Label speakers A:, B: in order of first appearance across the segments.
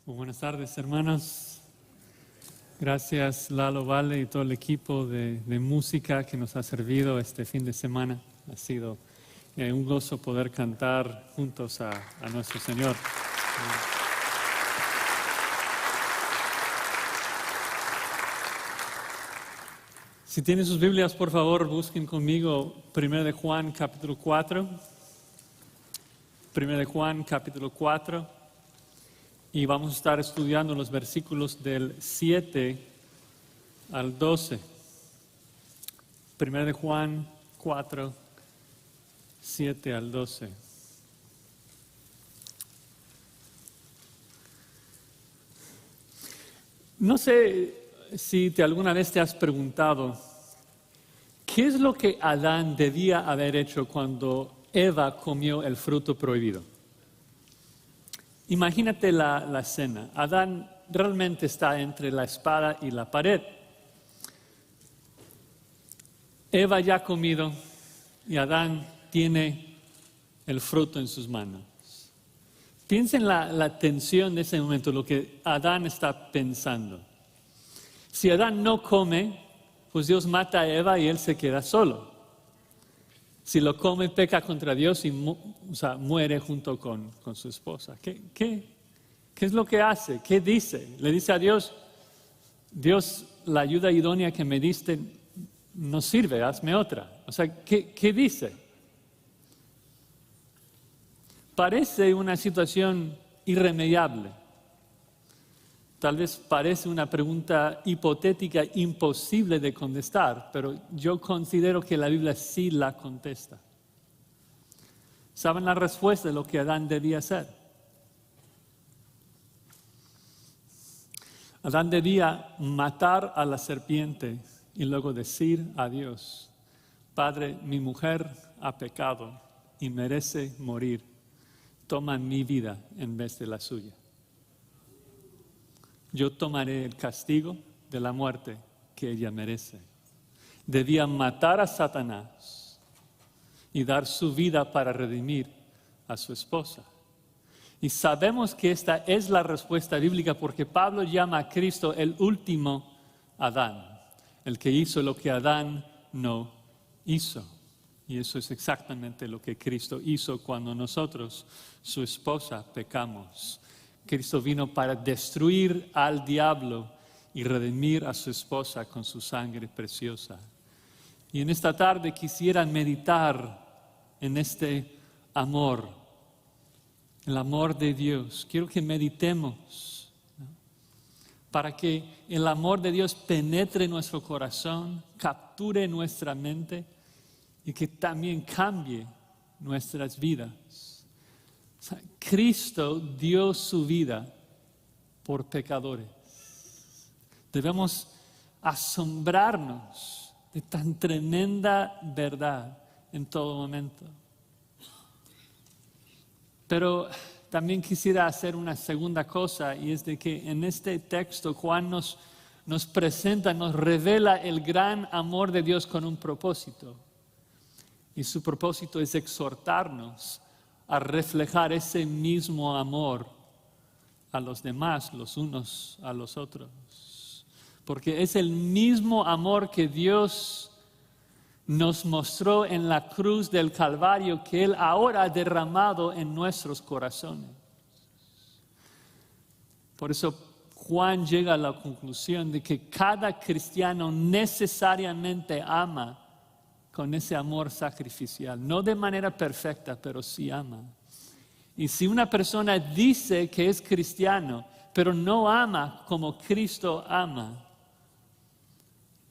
A: Muy buenas tardes, hermanos. Gracias, Lalo, Vale y todo el equipo de música que nos ha servido este fin de semana. Ha sido un gozo poder cantar juntos a nuestro Señor. Si tienen sus Biblias, por favor, busquen conmigo 1 de Juan, capítulo 4. 1 de Juan, capítulo 4. Y vamos a estar estudiando los versículos del 7 al 12. 1 de Juan 4, 7 al 12. No sé si alguna vez te has preguntado, ¿qué es lo que Adán debía haber hecho cuando Eva comió el fruto prohibido? Imagínate la escena. Adán realmente está entre la espada y la pared. Eva ya ha comido y Adán tiene el fruto en sus manos. Piensa en la tensión de ese momento, lo que Adán está pensando. Si Adán no come, pues Dios mata a Eva y él se queda solo. Si lo come, peca contra Dios y muere junto con su esposa. ¿Qué es lo que hace? ¿Qué dice? Le dice a Dios, Dios, la ayuda idónea que me diste no sirve, hazme otra. O sea, ¿qué dice? Parece una situación irremediable. Tal vez parece una pregunta hipotética, imposible de contestar, pero yo considero que la Biblia sí la contesta. ¿Saben la respuesta de lo que Adán debía hacer? Adán debía matar a la serpiente y luego decir a Dios, Padre, mi mujer ha pecado y merece morir. Toma mi vida en vez de la suya. Yo tomaré el castigo de la muerte que ella merece. Debía matar a Satanás y dar su vida para redimir a su esposa. Y sabemos que esta es la respuesta bíblica porque Pablo llama a Cristo el último Adán, el que hizo lo que Adán no hizo. Y eso es exactamente lo que Cristo hizo cuando nosotros, su esposa, pecamos. Cristo vino para destruir al diablo y redimir a su esposa con su sangre preciosa. Y en esta tarde quisiera meditar en este amor, el amor de Dios. Quiero que meditemos, ¿no? Para que el amor de Dios penetre nuestro corazón, capture nuestra mente y que también cambie nuestras vidas. Cristo dio su vida por pecadores. Debemos asombrarnos de tan tremenda verdad en todo momento. Pero también quisiera hacer una segunda cosa, y es de que en este texto Juan nos presenta, nos revela el gran amor de Dios con un propósito. Y su propósito es exhortarnos a reflejar ese mismo amor a los demás, los unos a los otros. Porque es el mismo amor que Dios nos mostró en la cruz del Calvario que Él ahora ha derramado en nuestros corazones. Por eso Juan llega a la conclusión de que cada cristiano necesariamente ama con ese amor sacrificial, no de manera perfecta, pero sí ama. Y si una persona dice que es cristiano, pero no ama como Cristo ama,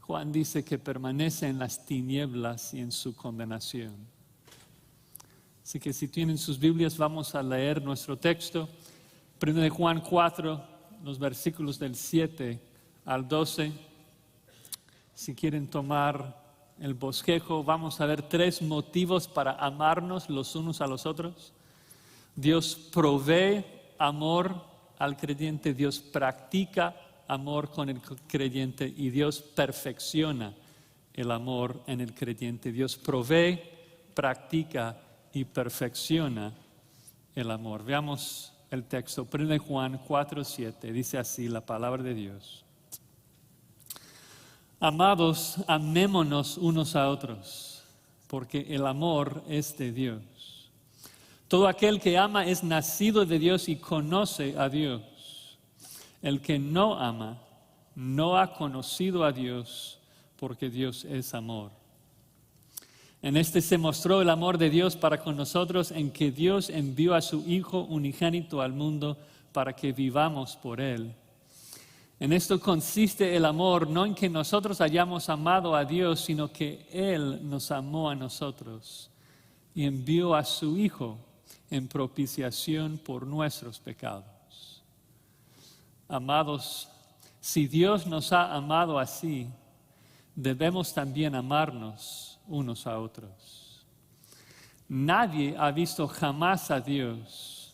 A: Juan dice que permanece en las tinieblas y en su condenación. Así que si tienen sus Biblias, vamos a leer nuestro texto. 1 de Juan 4, los versículos del 7 al 12. Si quieren tomar el bosquejo, vamos a ver 3 motivos para amarnos los unos a los otros. Dios provee amor al creyente, Dios practica amor con el creyente y Dios perfecciona el amor en el creyente. Dios provee, practica y perfecciona el amor. Veamos el texto, 1 Juan 4:7, dice así la palabra de Dios. Amados, amémonos unos a otros, porque el amor es de Dios. Todo aquel que ama es nacido de Dios y conoce a Dios. El que no ama no ha conocido a Dios, porque Dios es amor. En este se mostró el amor de Dios para con nosotros, en que Dios envió a su Hijo unigénito al mundo para que vivamos por Él. En esto consiste el amor, no en que nosotros hayamos amado a Dios, sino que Él nos amó a nosotros y envió a su Hijo en propiciación por nuestros pecados. Amados, si Dios nos ha amado así, debemos también amarnos unos a otros. Nadie ha visto jamás a Dios.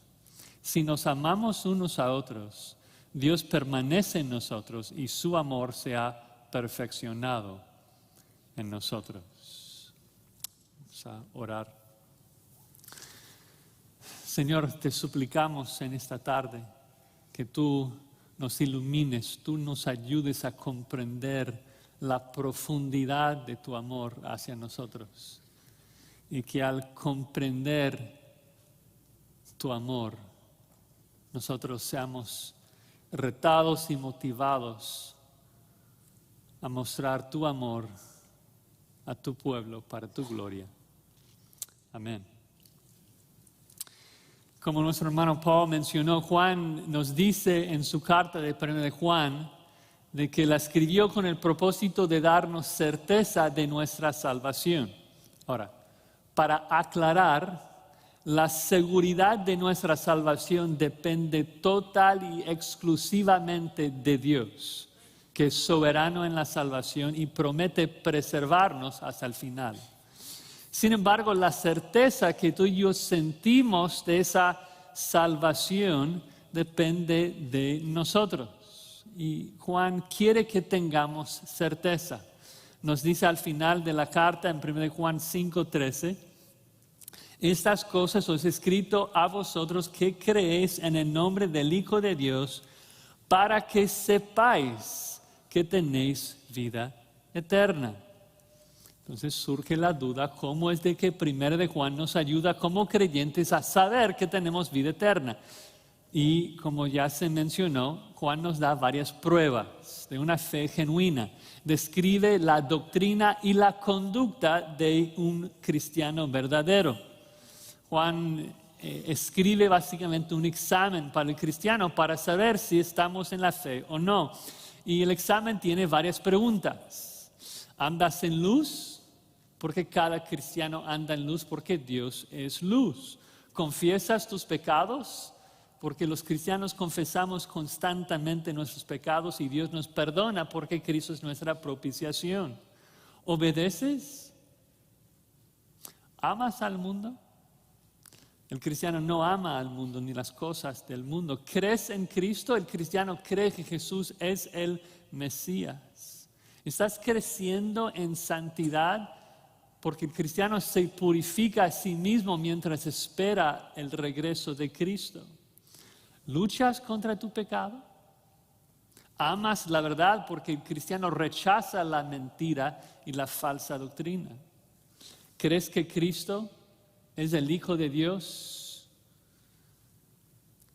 A: Si nos amamos unos a otros, Dios permanece en nosotros y su amor se ha perfeccionado en nosotros. Vamos a orar. Señor, te suplicamos en esta tarde que tú nos ilumines, tú nos ayudes a comprender la profundidad de tu amor hacia nosotros y que al comprender tu amor nosotros seamos retados y motivados a mostrar tu amor a tu pueblo para tu gloria. Amén. Como nuestro hermano Paul mencionó, Juan nos dice en su carta de 1 de Juan de que la escribió con el propósito de darnos certeza de nuestra salvación. Ahora, para aclarar, la seguridad de nuestra salvación depende total y exclusivamente de Dios, que es soberano en la salvación y promete preservarnos hasta el final. Sin embargo, la certeza que tú y yo sentimos de esa salvación depende de nosotros. Y Juan quiere que tengamos certeza. Nos dice al final de la carta en 1 Juan 5:13, estas cosas os he escrito a vosotros que creéis en el nombre del Hijo de Dios, para que sepáis que tenéis vida eterna. Entonces surge la duda, ¿cómo es de que 1 de Juan nos ayuda como creyentes a saber que tenemos vida eterna? Y como ya se mencionó, Juan nos da varias pruebas de una fe genuina. Describe la doctrina y la conducta de un cristiano verdadero. Juan escribe básicamente un examen para el cristiano para saber si estamos en la fe o no. Y el examen tiene varias preguntas. ¿Andas en luz? Porque cada cristiano anda en luz porque Dios es luz. ¿Confiesas tus pecados? Porque los cristianos confesamos constantemente nuestros pecados y Dios nos perdona porque Cristo es nuestra propiciación. ¿Obedeces? ¿Amas al mundo? El cristiano no ama al mundo ni las cosas del mundo. ¿Crees en Cristo? El cristiano cree que Jesús es el Mesías. ¿Estás creciendo en santidad? Porque el cristiano se purifica a sí mismo mientras espera el regreso de Cristo. ¿Luchas contra tu pecado? ¿Amas la verdad? Porque el cristiano rechaza la mentira y la falsa doctrina. ¿Crees que Cristo es el Hijo de Dios?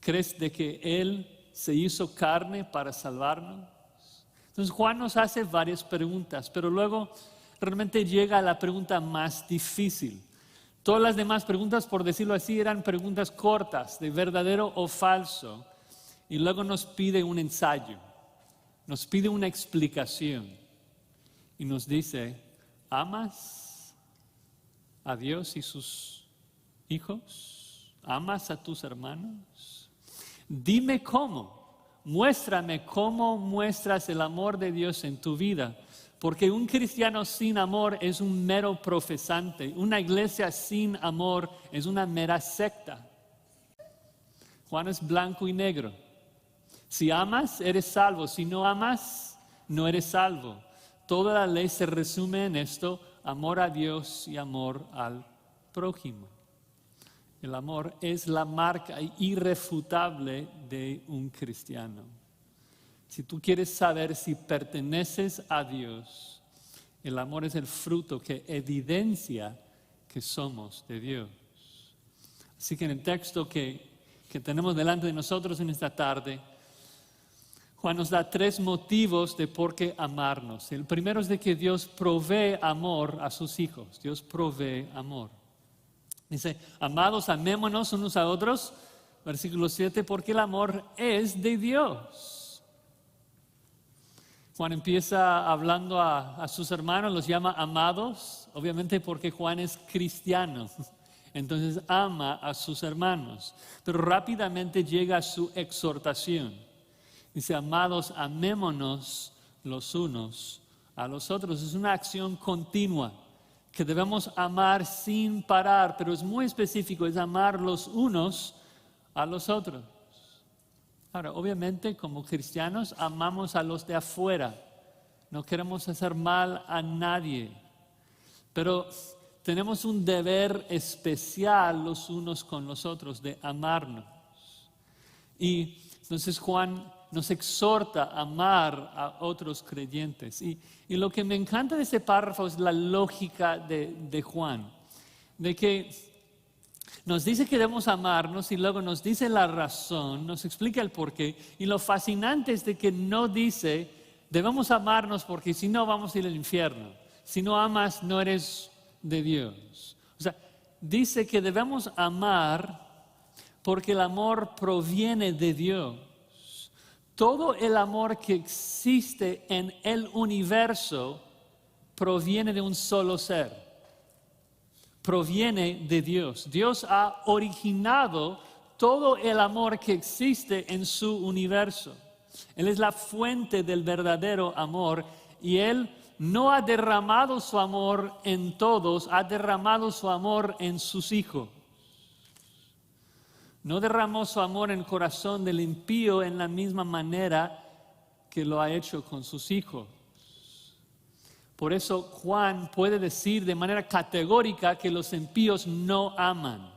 A: ¿Crees de que Él se hizo carne para salvarnos? Entonces Juan nos hace varias preguntas, pero luego realmente llega a la pregunta más difícil. Todas las demás preguntas, por decirlo así, eran preguntas cortas, de verdadero o falso. Y luego nos pide un ensayo, nos pide una explicación. Y nos dice, ¿amas a Dios y sus hijos? ¿Amas a tus hermanos? Dime cómo, muéstrame cómo muestras el amor de Dios en tu vida. Porque un cristiano sin amor es un mero profesante. Una iglesia sin amor es una mera secta. Juan es blanco y negro. Si amas, eres salvo. Si no amas, no eres salvo. Toda la ley se resume en esto: amor a Dios y amor al prójimo. El amor es la marca irrefutable de un cristiano. Si tú quieres saber si perteneces a Dios, el amor es el fruto que evidencia que somos de Dios. Así que en el texto que tenemos delante de nosotros en esta tarde, Juan nos da 3 motivos de por qué amarnos. El primero es de que Dios provee amor a sus hijos. Dios provee amor. Dice, amados, amémonos unos a otros. Versículo 7, porque el amor es de Dios. Juan empieza hablando a sus hermanos, los llama amados, obviamente porque Juan es cristiano. Entonces ama a sus hermanos. Pero rápidamente llega a su exhortación. Dice, amados, amémonos los unos a los otros. Es una acción continua que debemos amar sin parar, pero es muy específico, es amar los unos a los otros. Ahora, obviamente, como cristianos, amamos a los de afuera. No queremos hacer mal a nadie, pero tenemos un deber especial los unos con los otros de amarnos. Y entonces Juan nos exhorta a amar a otros creyentes. Y lo que me encanta de ese párrafo es la lógica de Juan, de que nos dice que debemos amarnos y luego nos dice la razón, nos explica el porqué. Y lo fascinante es de que no dice, debemos amarnos porque si no vamos a ir al infierno. Si no amas, no eres de Dios. O sea, dice que debemos amar porque el amor proviene de Dios. Todo el amor que existe en el universo proviene de un solo ser. Proviene de Dios. Dios ha originado todo el amor que existe en su universo. Él es la fuente del verdadero amor y Él no ha derramado su amor en todos, ha derramado su amor en sus hijos. No derramó su amor en el corazón del impío en la misma manera que lo ha hecho con sus hijos. Por eso Juan puede decir de manera categórica que los impíos no aman.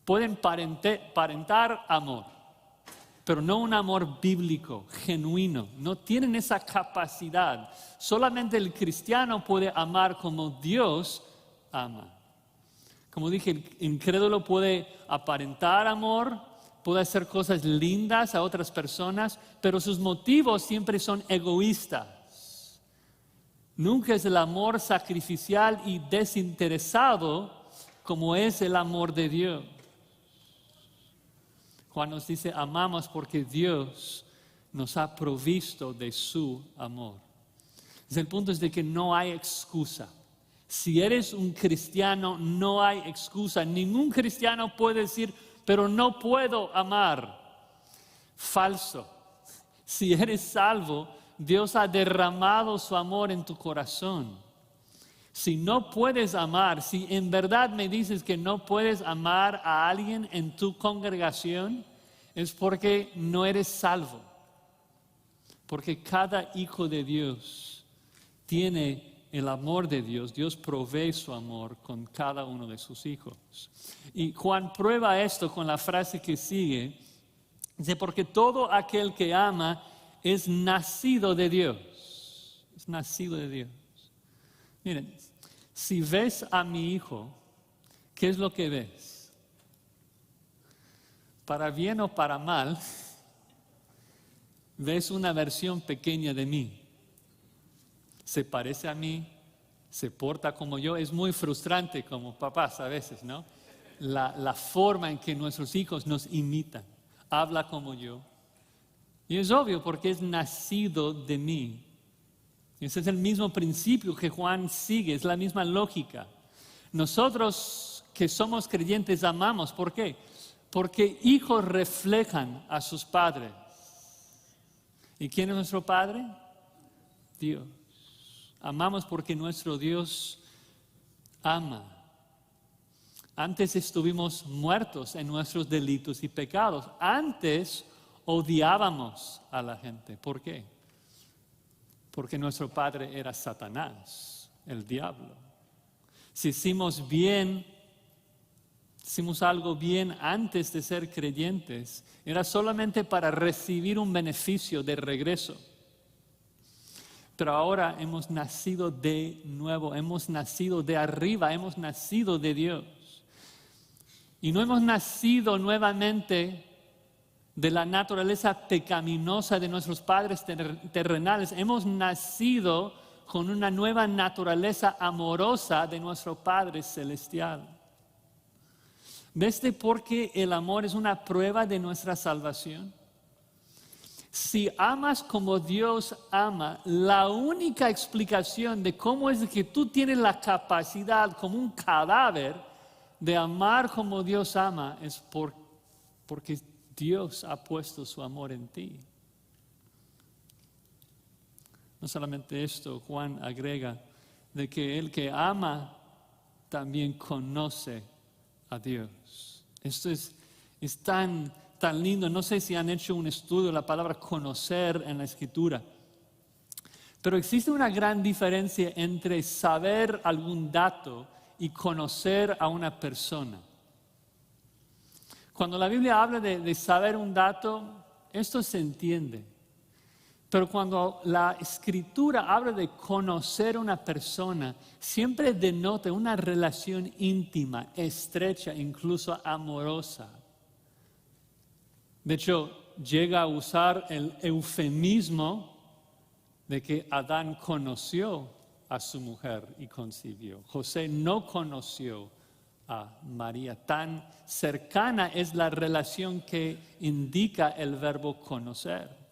A: Pueden parentar amor, pero no un amor bíblico, genuino. No tienen esa capacidad. Solamente el cristiano puede amar como Dios ama. Como dije, el incrédulo puede aparentar amor, puede hacer cosas lindas a otras personas, pero sus motivos siempre son egoístas. Nunca es el amor sacrificial y desinteresado como es el amor de Dios. Juan nos dice, amamos porque Dios nos ha provisto de su amor. El punto es de que no hay excusa. Si eres un cristiano, no hay excusa. Ningún cristiano puede decir, pero no puedo amar. Falso. Si eres salvo, Dios ha derramado su amor en tu corazón. Si no puedes amar, si en verdad me dices que no puedes amar a alguien en tu congregación, es porque no eres salvo. Porque cada hijo de Dios tiene el amor de Dios. Dios provee su amor con cada uno de sus hijos. Y Juan prueba esto con la frase que sigue. Dice, porque todo aquel que ama es nacido de Dios. Es nacido de Dios. Miren, si ves a mi hijo, ¿qué es lo que ves? Para bien o para mal, ves una versión pequeña de mí. Se parece a mí, se porta como yo. Es muy frustrante como papás a veces, ¿no? La forma en que nuestros hijos nos imitan. Habla como yo. Y es obvio porque es nacido de mí. Ese es el mismo principio que Juan sigue, es la misma lógica. Nosotros que somos creyentes amamos. ¿Por qué? Porque hijos reflejan a sus padres. ¿Y quién es nuestro padre? Dios. Amamos porque nuestro Dios ama. Antes estuvimos muertos en nuestros delitos y pecados. Antes odiábamos a la gente. ¿Por qué? Porque nuestro padre era Satanás, el diablo. Si hicimos bien, hicimos algo bien antes de ser creyentes, era solamente para recibir un beneficio de regreso. Pero ahora hemos nacido de nuevo, hemos nacido de arriba, hemos nacido de Dios. Y no hemos nacido nuevamente de la naturaleza pecaminosa de nuestros padres terrenales. Hemos nacido con una nueva naturaleza amorosa de nuestro Padre celestial. ¿Ves de por qué el amor es una prueba de nuestra salvación? Si amas como Dios ama, la única explicación de cómo es que tú tienes la capacidad como un cadáver de amar como Dios ama es porque Dios ha puesto su amor en ti. No solamente esto, Juan agrega de que el que ama también conoce a Dios. Esto es tan lindo. No sé si han hecho un estudio de la palabra conocer en la Escritura. Pero existe una gran diferencia entre saber algún dato y conocer a una persona. Cuando la Biblia habla de saber un dato, esto se entiende. Pero cuando la Escritura habla de conocer a una persona, siempre denota una relación íntima, estrecha, incluso amorosa. De hecho, llega a usar el eufemismo de que Adán conoció a su mujer y concibió. José no conoció a María. Tan cercana es la relación que indica el verbo conocer.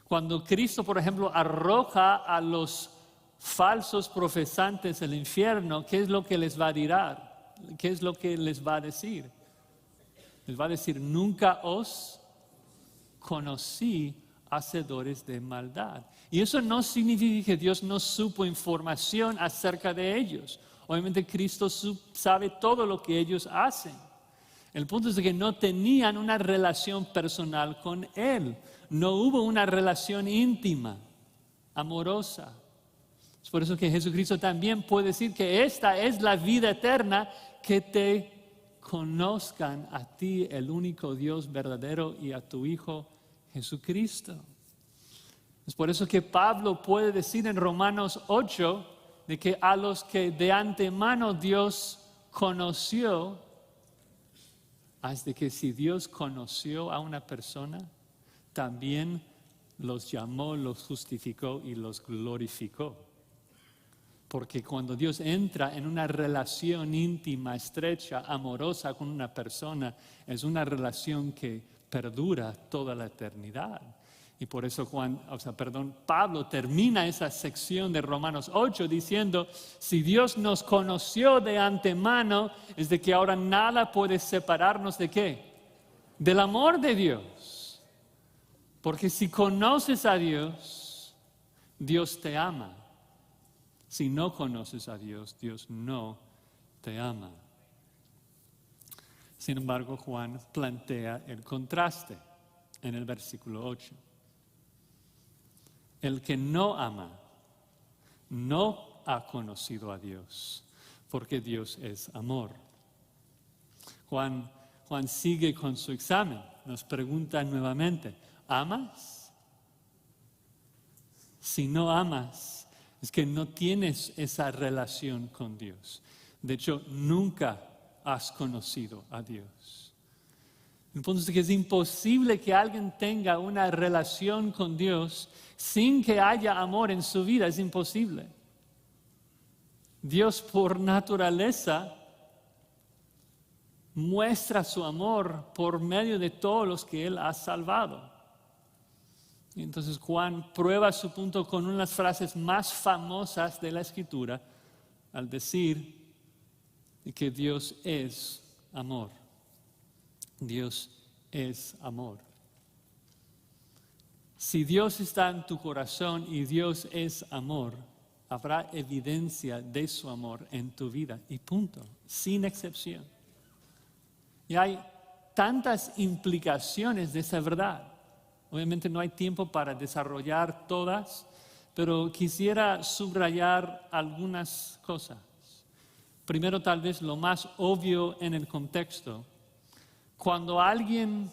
A: Cuando Cristo, por ejemplo, arroja a los falsos profesantes al infierno, ¿qué es lo que les va a tirar? ¿Qué es lo que les va a decir? Les va a decir, nunca os conocí, hacedores de maldad. Y eso no significa que Dios no supo información acerca de ellos. Obviamente Cristo sabe todo lo que ellos hacen. El punto es que no tenían una relación personal con Él. No hubo una relación íntima, amorosa. Es por eso que Jesucristo también puede decir que esta es la vida eterna, que te conozcan a ti, el único Dios verdadero, y a tu Hijo Jesucristo. Es por eso que Pablo puede decir en Romanos 8 de que a los que de antemano Dios conoció, hasta que si Dios conoció a una persona, también los llamó, los justificó y los glorificó. Porque cuando Dios entra en una relación íntima, estrecha, amorosa con una persona, es una relación que perdura toda la eternidad. Y por eso Pablo termina esa sección de Romanos 8 diciendo, si Dios nos conoció de antemano, es de que ahora nada puede separarnos ¿de qué? Del amor de Dios. Porque si conoces a Dios, Dios te ama. Si no conoces a Dios, Dios no te ama. Sin embargo, Juan plantea el contraste en el versículo 8. El que no ama no ha conocido a Dios, porque Dios es amor. Juan sigue con su examen. Nos pregunta nuevamente, ¿amas? Si no amas, es que no tienes esa relación con Dios. De hecho, nunca has conocido a Dios. El punto es que es imposible que alguien tenga una relación con Dios sin que haya amor en su vida. Es imposible. Dios por naturaleza muestra su amor por medio de todos los que Él ha salvado. Y entonces Juan prueba su punto con una de las frases más famosas de la Escritura al decir que Dios es amor. Dios es amor. Si Dios está en tu corazón y Dios es amor, habrá evidencia de su amor en tu vida y punto, sin excepción. Y hay tantas implicaciones de esa verdad. Obviamente no hay tiempo para desarrollar todas, pero quisiera subrayar algunas cosas. Primero, tal vez lo más obvio en el contexto. Cuando alguien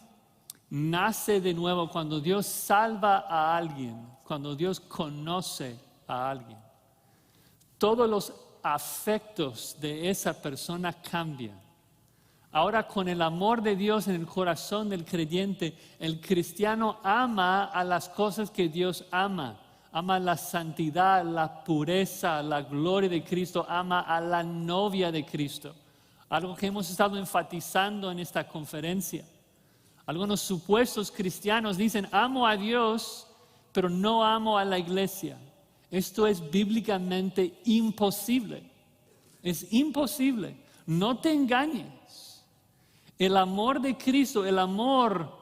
A: nace de nuevo, cuando Dios salva a alguien, cuando Dios conoce a alguien, todos los afectos de esa persona cambian. Ahora, con el amor de Dios en el corazón del creyente, el cristiano ama a las cosas que Dios ama. Ama la santidad, la pureza, la gloria de Cristo. Ama a la novia de Cristo. Algo que hemos estado enfatizando en esta conferencia. Algunos supuestos cristianos dicen, amo a Dios, pero no amo a la iglesia. Esto es bíblicamente imposible. Es imposible. No te engañes. El amor de Cristo, el amor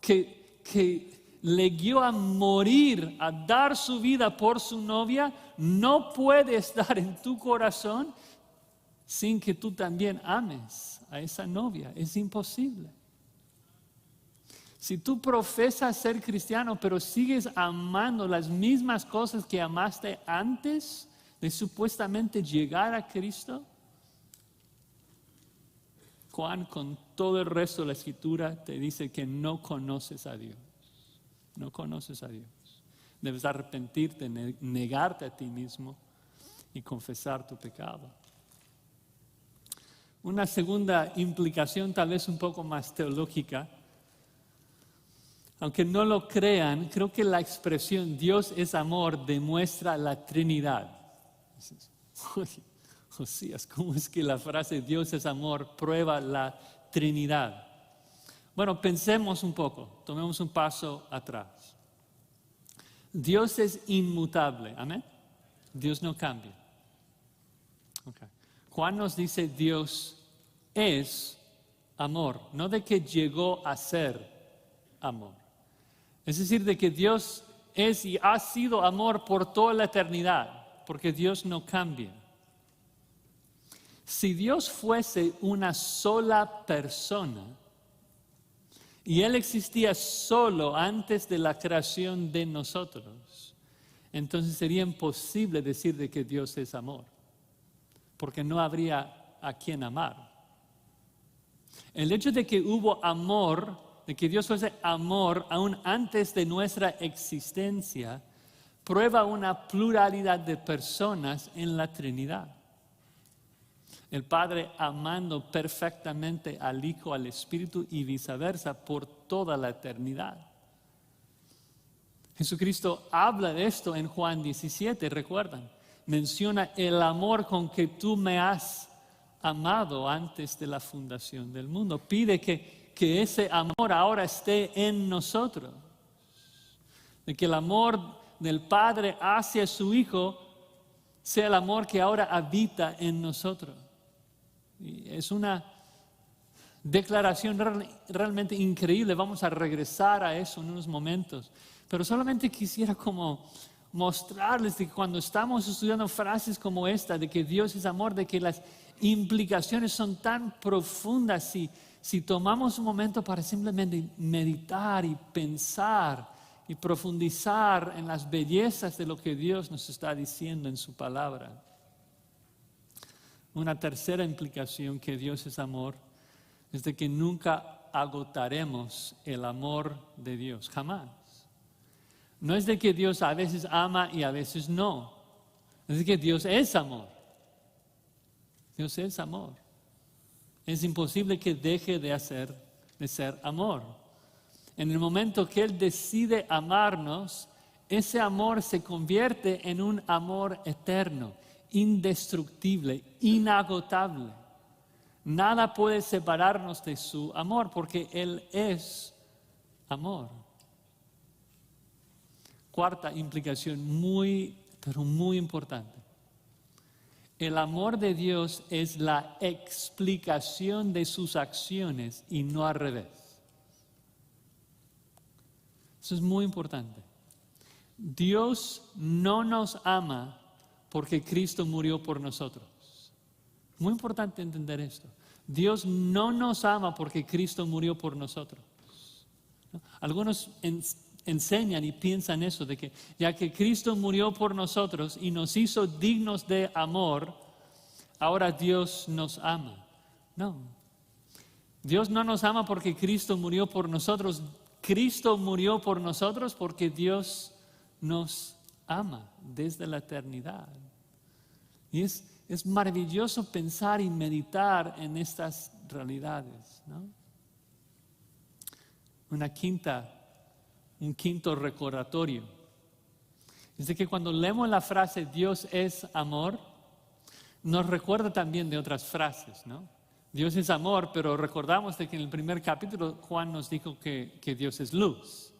A: que le guió a morir, a dar su vida por su novia, no puede estar en tu corazón sin que tú también ames a esa novia. Es imposible. Si tú profesas ser cristiano, pero sigues amando las mismas cosas que amaste antes de supuestamente llegar a Cristo, Juan, con todo el resto de la Escritura, te dice que no conoces a Dios. No conoces a Dios. Debes arrepentirte, negarte a ti mismo y confesar tu pecado. Una segunda implicación, tal vez un poco más teológica, aunque no lo crean, creo que la expresión Dios es amor demuestra la Trinidad. Josías, ¿cómo es que la frase Dios es amor prueba la Trinidad? Bueno, pensemos un poco, tomemos un paso atrás. Dios es inmutable, ¿amén? Dios no cambia. Okay. Juan nos dice Dios es amor, no de que llegó a ser amor. Es decir, de que Dios es y ha sido amor por toda la eternidad, porque Dios no cambia. Si Dios fuese una sola persona y Él existía solo antes de la creación de nosotros, entonces sería imposible decir de que Dios es amor, porque no habría a quien amar. El hecho de que hubo amor, de que Dios fuese amor aún antes de nuestra existencia, prueba una pluralidad de personas en la Trinidad. El Padre amando perfectamente al Hijo, al Espíritu y viceversa por toda la eternidad. Jesucristo habla de esto en Juan 17, recuerdan. Menciona el amor con que tú me has amado antes de la fundación del mundo. Pide que ese amor ahora esté en nosotros. De que el amor del Padre hacia su Hijo sea el amor que ahora habita en nosotros. Y es una declaración realmente increíble. Vamos a regresar a eso en unos momentos. Pero solamente quisiera como mostrarles de que cuando estamos estudiando frases como esta, de que Dios es amor, de que las implicaciones son tan profundas si tomamos un momento para simplemente meditar y pensar y profundizar en las bellezas de lo que Dios nos está diciendo en su palabra. Una tercera implicación que Dios es amor es de que nunca agotaremos el amor de Dios, jamás. No es de que Dios a veces ama y a veces no. Es de que Dios es amor. Dios es amor. Es imposible que deje de ser amor. En el momento que Él decide amarnos, ese amor se convierte en un amor eterno, indestructible, inagotable. Nada puede separarnos de su amor porque Él es amor. Cuarta implicación pero muy importante. El amor de Dios es la explicación de sus acciones y no al revés. Eso es muy importante. Dios no nos ama porque Cristo murió por nosotros. Muy importante entender esto. Dios no nos ama porque Cristo murió por nosotros. Algunos enseñan y piensan eso, de que ya que Cristo murió por nosotros y nos hizo dignos de amor, ahora Dios nos ama. No. Dios no nos ama porque Cristo murió por nosotros. Cristo murió por nosotros porque Dios nos ama desde la eternidad. Y es maravilloso pensar y meditar en estas realidades, ¿no? Un quinto recordatorio. Es de que cuando leemos la frase Dios es amor, nos recuerda también de otras frases, ¿no? Dios es amor, pero recordamos de que en el primer capítulo Juan nos dijo que Dios es luz.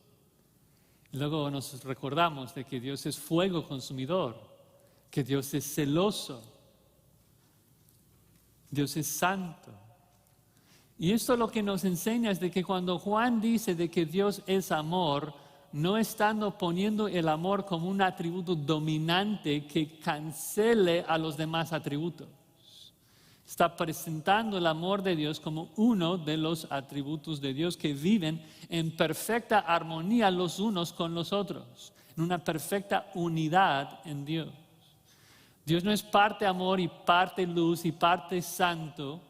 A: Luego nos recordamos de que Dios es fuego consumidor, que Dios es celoso, Dios es santo. Y esto lo que nos enseña es de que cuando Juan dice de que Dios es amor, no estando poniendo el amor como un atributo dominante que cancele a los demás atributos. Está presentando el amor de Dios como uno de los atributos de Dios que viven en perfecta armonía los unos con los otros, en una perfecta unidad en Dios. Dios no es parte amor y parte luz y parte santo,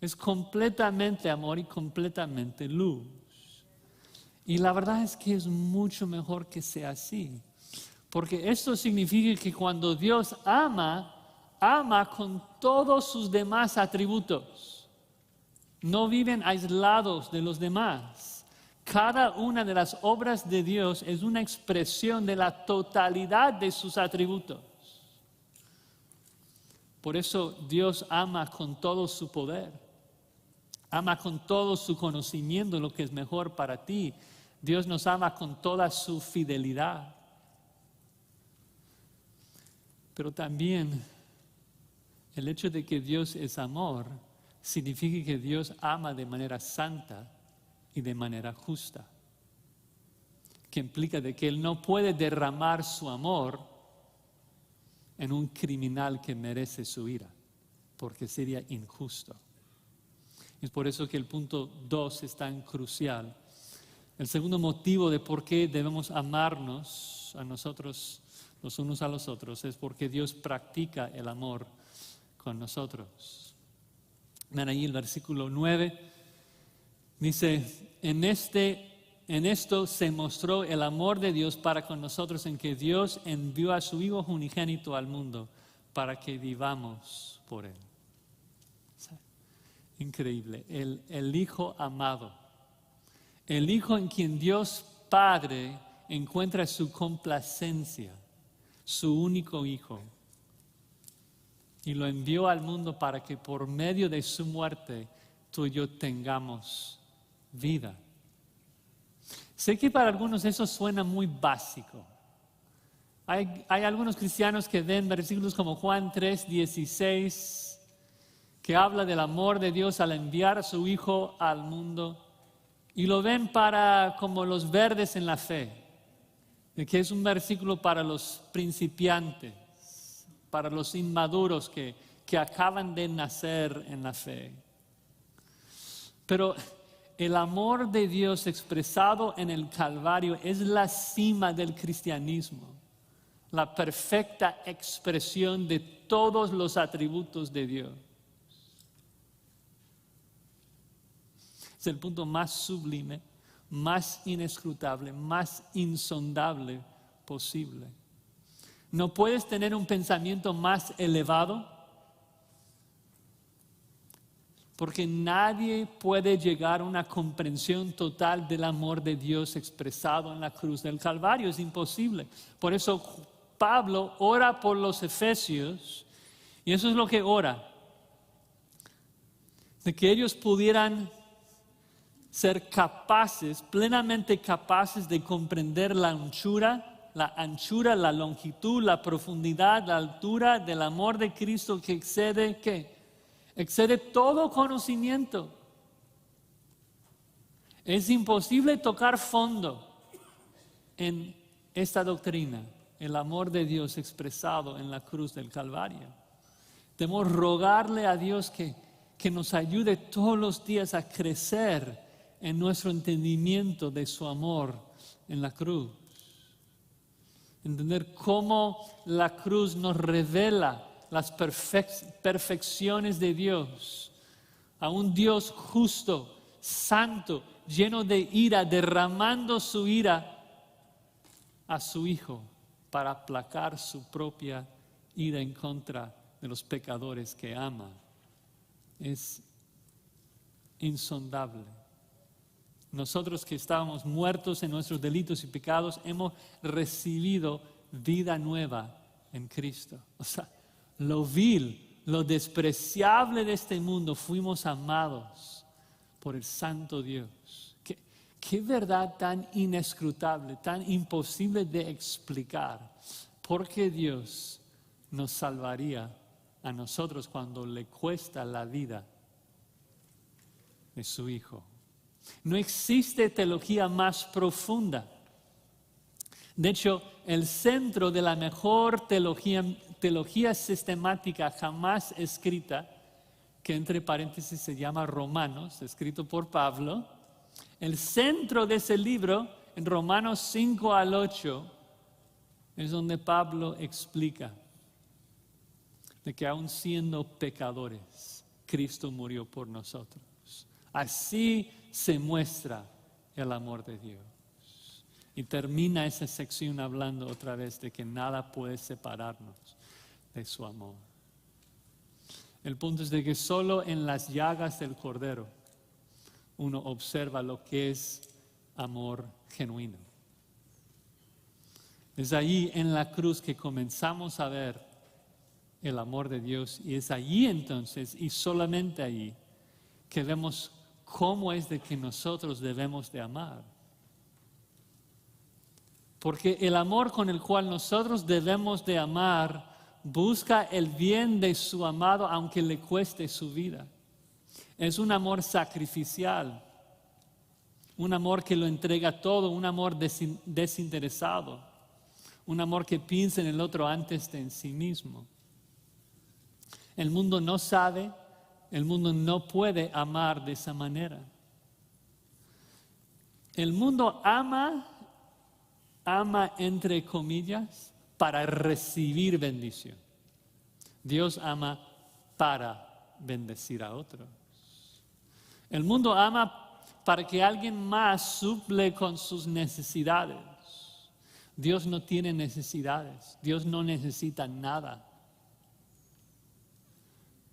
A: es completamente amor y completamente luz. Y la verdad es que es mucho mejor que sea así, porque esto significa que cuando Dios ama con todos sus demás atributos. No viven aislados de los demás. Cada una de las obras de Dios es una expresión de la totalidad de sus atributos. Por eso Dios ama con todo su poder. Ama con todo su conocimiento lo que es mejor para ti. Dios nos ama con toda su fidelidad. Pero también el hecho de que Dios es amor significa que Dios ama de manera santa y de manera justa. Que implica de que Él no puede derramar su amor en un criminal que merece su ira, porque sería injusto. Es por eso que el punto 2 es tan crucial. El segundo motivo de por qué debemos amarnos a nosotros, los unos a los otros, es porque Dios practica el amor con nosotros. Ven ahí el versículo 9. Dice, en esto se mostró el amor de Dios para con nosotros, en que Dios envió a su Hijo unigénito al mundo para que vivamos por Él. Increíble, el Hijo amado, el Hijo en quien Dios Padre encuentra su complacencia, su único Hijo. Y lo envió al mundo para que por medio de su muerte tú y yo tengamos vida. Sé que para algunos eso suena muy básico. Hay algunos cristianos que ven versículos como Juan 3:16, que habla del amor de Dios al enviar a su Hijo al mundo, y lo ven como los verdes en la fe, de que es un versículo para los principiantes, para los inmaduros que acaban de nacer en la fe. Pero el amor de Dios expresado en el Calvario es la cima del cristianismo, la perfecta expresión de todos los atributos de Dios. Es el punto más sublime, más inescrutable, más insondable posible. ¿No puedes tener un pensamiento más elevado? Porque nadie puede llegar a una comprensión total del amor de Dios expresado en la cruz del Calvario. Es imposible. Por eso Pablo ora por los efesios, y eso es lo que ora, de que ellos pudieran ser capaces, plenamente capaces de comprender la anchura, la longitud, la profundidad, la altura del amor de Cristo que excede, ¿qué? Excede todo conocimiento. Es imposible tocar fondo en esta doctrina, el amor de Dios expresado en la cruz del Calvario. Debemos rogarle a Dios que nos ayude todos los días a crecer en nuestro entendimiento de su amor en la cruz. Entender cómo la cruz nos revela las perfecciones de Dios, a un Dios justo, santo, lleno de ira, derramando su ira a su Hijo para aplacar su propia ira en contra de los pecadores que ama. Es insondable. Nosotros que estábamos muertos en nuestros delitos y pecados, hemos recibido vida nueva en Cristo. O sea, lo vil, lo despreciable de este mundo, fuimos amados por el Santo Dios. Qué verdad tan inescrutable, tan imposible de explicar. ¿Por qué Dios nos salvaría a nosotros cuando le cuesta la vida de su Hijo? No existe teología más profunda. De hecho, el centro de la mejor teología sistemática jamás escrita, que entre paréntesis se llama Romanos, escrito por Pablo, el centro de ese libro, en Romanos 5 al 8, es donde Pablo explica de que aun siendo pecadores, Cristo murió por nosotros. Así se muestra el amor de Dios. Y termina esa sección hablando otra vez de que nada puede separarnos de su amor. El punto es de que solo en las llagas del Cordero uno observa lo que es amor genuino. Es allí en la cruz que comenzamos a ver el amor de Dios, y es allí entonces, y solamente allí, que vemos cómo es de que nosotros debemos de amar. Porque el amor con el cual nosotros debemos de amar busca el bien de su amado aunque le cueste su vida. Es un amor sacrificial, un amor que lo entrega todo, un amor desinteresado, un amor que piensa en el otro antes de en sí mismo. El mundo no sabe, el mundo no puede amar de esa manera. El mundo ama entre comillas para recibir bendición. Dios ama para bendecir a otros. El mundo ama para que alguien más suple con sus necesidades. Dios no tiene necesidades. Dios no necesita nada.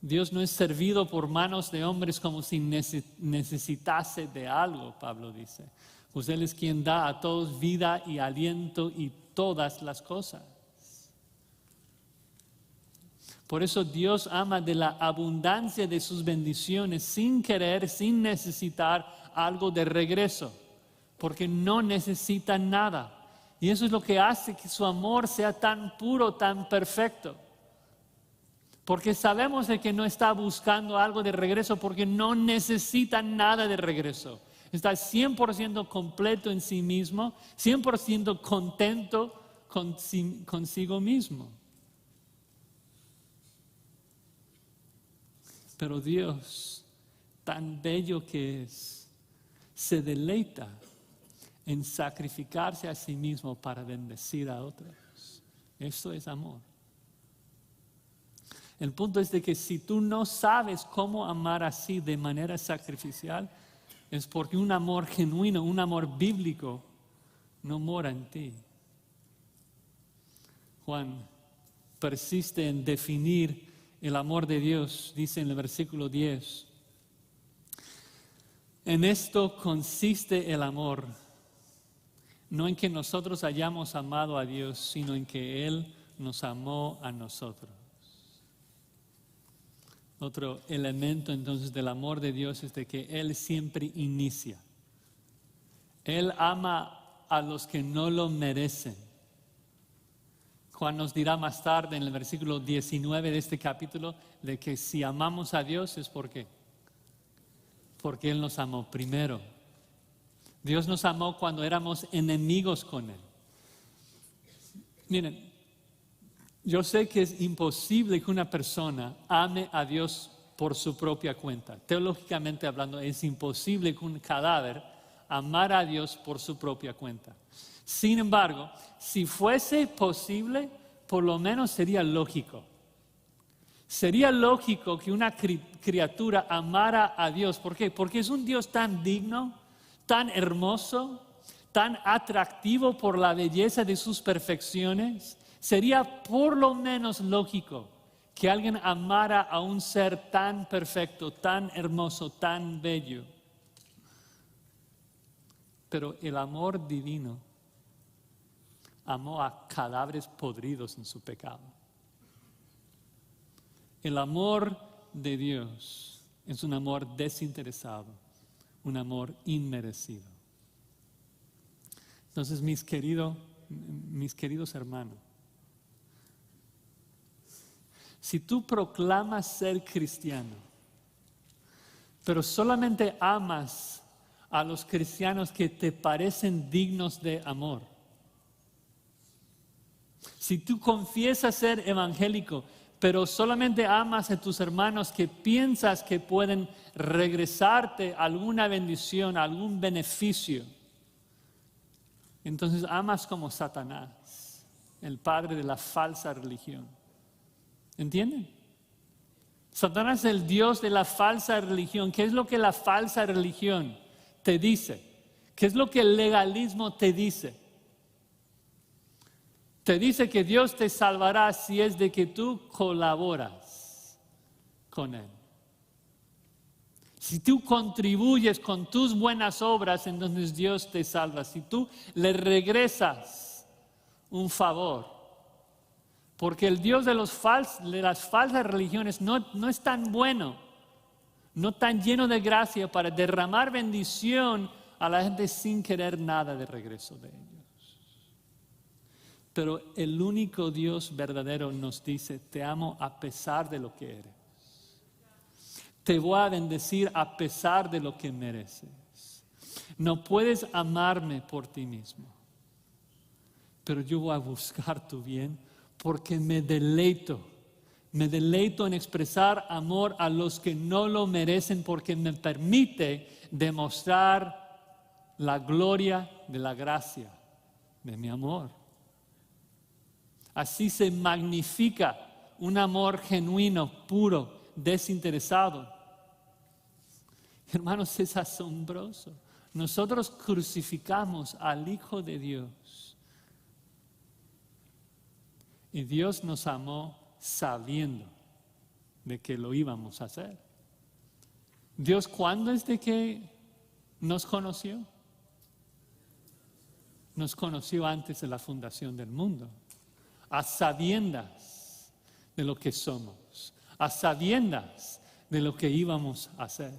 A: Dios no es servido por manos de hombres como si necesitase de algo, Pablo dice. Pues Él es quien da a todos vida y aliento y todas las cosas. Por eso Dios ama de la abundancia de sus bendiciones sin querer, sin necesitar algo de regreso, porque no necesita nada. Y eso es lo que hace que su amor sea tan puro, tan perfecto. Porque sabemos de que no está buscando algo de regreso, porque no necesita nada de regreso. Está 100% completo en sí mismo, 100% contento consigo mismo. Pero Dios, tan bello que es, se deleita en sacrificarse a sí mismo para bendecir a otros. Esto es amor. El punto es de que si tú no sabes cómo amar así de manera sacrificial, es porque un amor genuino, un amor bíblico, no mora en ti. Juan persiste en definir el amor de Dios, dice en el versículo 10. En esto consiste el amor, no en que nosotros hayamos amado a Dios, sino en que Él nos amó a nosotros. Otro elemento entonces del amor de Dios es de que Él siempre inicia. Él ama a los que no lo merecen. Juan nos dirá más tarde en el versículo 19 de este capítulo de que si amamos a Dios es porque Él nos amó primero. Dios nos amó cuando éramos enemigos con Él. Miren, yo sé que es imposible que una persona ame a Dios por su propia cuenta. Teológicamente hablando, es imposible que un cadáver amara a Dios por su propia cuenta. Sin embargo, si fuese posible, por lo menos sería lógico. Sería lógico que una criatura amara a Dios. ¿Por qué? Porque es un Dios tan digno, tan hermoso, tan atractivo por la belleza de sus perfecciones. Sería por lo menos lógico que alguien amara a un ser tan perfecto, tan hermoso, tan bello. Pero el amor divino amó a cadáveres podridos en su pecado. El amor de Dios es un amor desinteresado, un amor inmerecido. Entonces, mis queridos hermanos, si tú proclamas ser cristiano, pero solamente amas a los cristianos que te parecen dignos de amor, si tú confiesas ser evangélico, pero solamente amas a tus hermanos que piensas que pueden regresarte alguna bendición, algún beneficio, entonces amas como Satanás, el padre de la falsa religión. ¿Entienden? Satanás es el Dios de la falsa religión. ¿Qué es lo que la falsa religión te dice? ¿Qué es lo que el legalismo te dice? Te dice que Dios te salvará si es de que tú colaboras con Él. Si tú contribuyes con tus buenas obras, entonces Dios te salva. Si tú le regresas un favor. Porque el Dios de las falsas religiones no es tan bueno, no tan lleno de gracia para derramar bendición a la gente sin querer nada de regreso de ellos. Pero el único Dios verdadero nos dice: te amo a pesar de lo que eres. Te voy a bendecir a pesar de lo que mereces. No puedes amarme por ti mismo, pero yo voy a buscar tu bien porque me deleito en expresar amor a los que no lo merecen, porque me permite demostrar la gloria de la gracia de mi amor. Así se magnifica un amor genuino, puro, desinteresado. Hermanos, es asombroso. Nosotros crucificamos al Hijo de Dios. Y Dios nos amó sabiendo de que lo íbamos a hacer. Dios, ¿cuándo es de que nos conoció? Nos conoció antes de la fundación del mundo, a sabiendas de lo que somos, a sabiendas de lo que íbamos a hacer,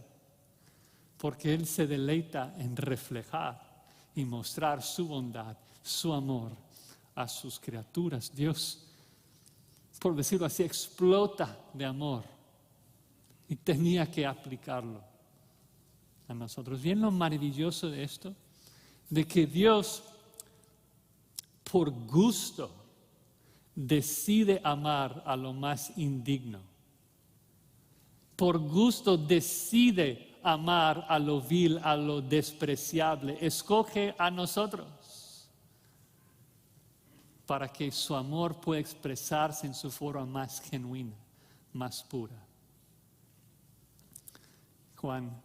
A: porque Él se deleita en reflejar y mostrar su bondad, su amor a sus criaturas. Dios, por decirlo así, explota de amor y tenía que aplicarlo a nosotros. ¿Ven lo maravilloso de esto? De que Dios, por gusto, decide amar a lo más indigno. Por gusto decide amar a lo vil, a lo despreciable. Escoge a nosotros para que su amor pueda expresarse en su forma más genuina, más pura. Juan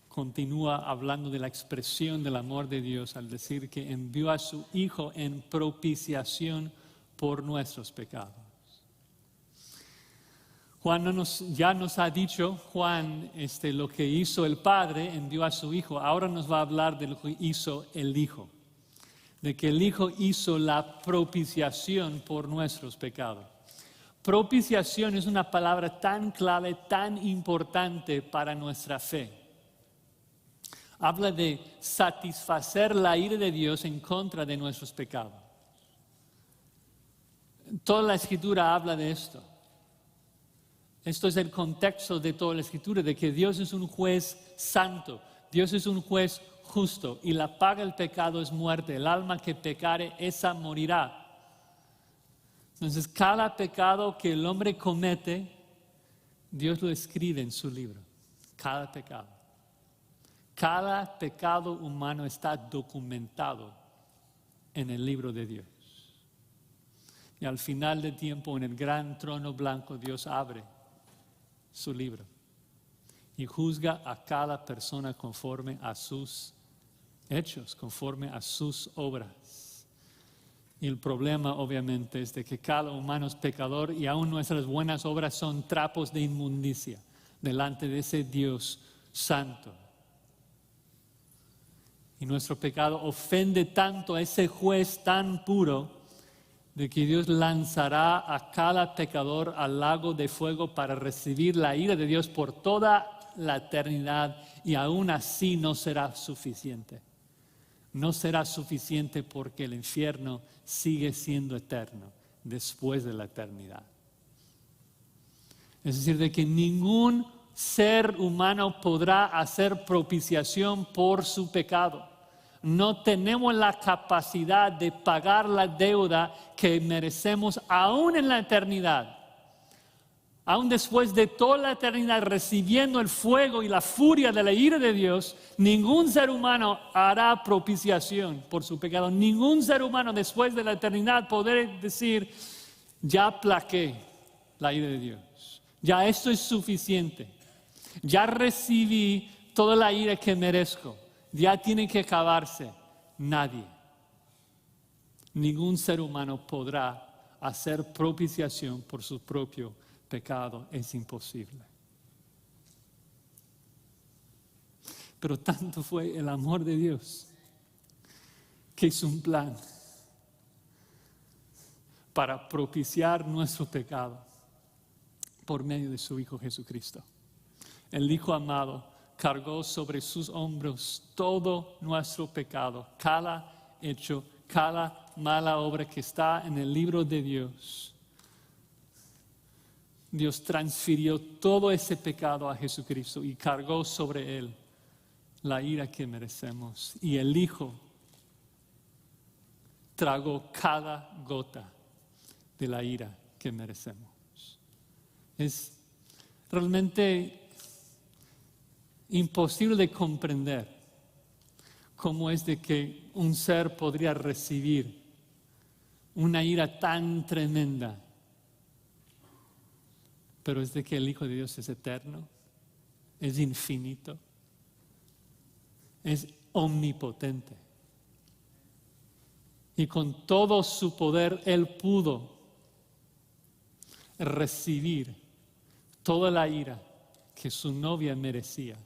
A: continúa hablando de la expresión del amor de Dios al decir que envió a su Hijo en propiciación por nuestros pecados. Juan ya nos ha dicho, Juan, lo que hizo el Padre, envió a su Hijo. Ahora nos va a hablar de lo que hizo el Hijo. De que el Hijo hizo la propiciación por nuestros pecados. Propiciación es una palabra tan clave, tan importante para nuestra fe. Habla de satisfacer la ira de Dios en contra de nuestros pecados. Toda la Escritura habla de esto. Esto es el contexto de toda la Escritura, de que Dios es un juez santo, Dios es un juez justo, y la paga del pecado es muerte. El alma que pecare, esa morirá. Entonces, cada pecado que el hombre comete, Dios lo escribe en su libro. Cada pecado. Cada pecado humano está documentado en el libro de Dios. Y al final del tiempo, en el gran trono blanco, Dios abre su libro y juzga a cada persona conforme a sus hechos, conforme a sus obras. Y el problema, obviamente, es de que cada humano es pecador y aún nuestras buenas obras son trapos de inmundicia delante de ese Dios santo. Y nuestro pecado ofende tanto a ese juez tan puro de que Dios lanzará a cada pecador al lago de fuego para recibir la ira de Dios por toda la eternidad, y aún así no será suficiente. No será suficiente porque el infierno sigue siendo eterno después de la eternidad. Es decir, de que ningún ser humano podrá hacer propiciación por su pecado. No tenemos la capacidad de pagar la deuda que merecemos aún en la eternidad. Aún después de toda la eternidad recibiendo el fuego y la furia de la ira de Dios, ningún ser humano hará propiciación por su pecado. Ningún ser humano después de la eternidad podrá decir, ya aplaqué la ira de Dios. Ya esto es suficiente. Ya recibí toda la ira que merezco. Ya tiene que acabarse. Nadie, ningún ser humano podrá hacer propiciación por su propio pecado. Es imposible. Pero tanto fue el amor de Dios que hizo un plan para propiciar nuestro pecado por medio de su Hijo Jesucristo. El Hijo amado cargó sobre sus hombros todo nuestro pecado, cada hecho, cada mala obra que está en el libro de Dios. Dios transfirió todo ese pecado a Jesucristo y cargó sobre él la ira que merecemos. Y el Hijo tragó cada gota de la ira que merecemos. Es realmente imposible de comprender cómo es de que un ser podría recibir una ira tan tremenda. Pero es de que el Hijo de Dios es eterno, es infinito, es omnipotente. Y con todo su poder Él pudo recibir toda la ira que su novia merecía.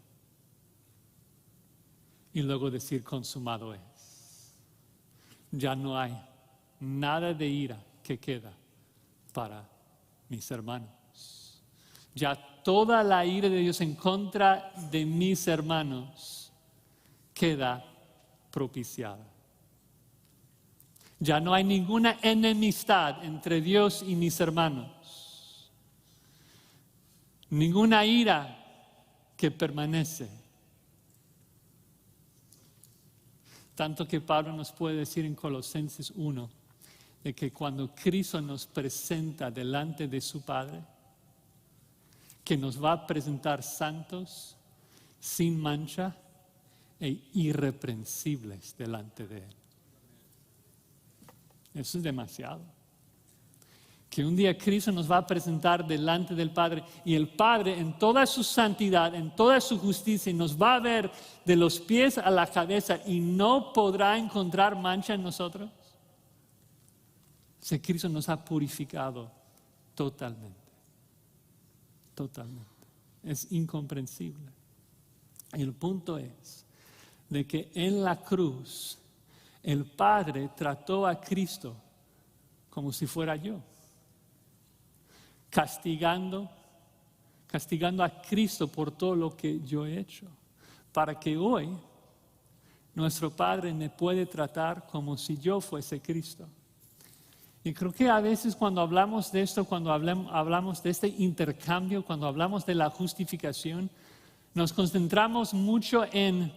A: Y luego decir, consumado es. Ya no hay nada de ira que queda para mis hermanos. Ya toda la ira de Dios en contra de mis hermanos queda propiciada. Ya no hay ninguna enemistad entre Dios y mis hermanos. Ninguna ira que permanece. Tanto que Pablo nos puede decir en Colosenses 1, de que cuando Cristo nos presenta delante de su Padre, que nos va a presentar santos, sin mancha e irreprensibles delante de Él. Eso es demasiado. Que un día Cristo nos va a presentar delante del Padre y el Padre en toda su santidad, en toda su justicia, nos va a ver de los pies a la cabeza y no podrá encontrar mancha en nosotros. Si Cristo nos ha purificado totalmente. Totalmente. Es incomprensible. Y el punto es de que en la cruz el Padre trató a Cristo como si fuera yo. Castigando a Cristo por todo lo que yo he hecho, para que hoy nuestro Padre me puede tratar como si yo fuese Cristo. Y creo que a veces cuando hablamos de esto, cuando hablamos de este intercambio, cuando hablamos de la justificación, nos concentramos mucho en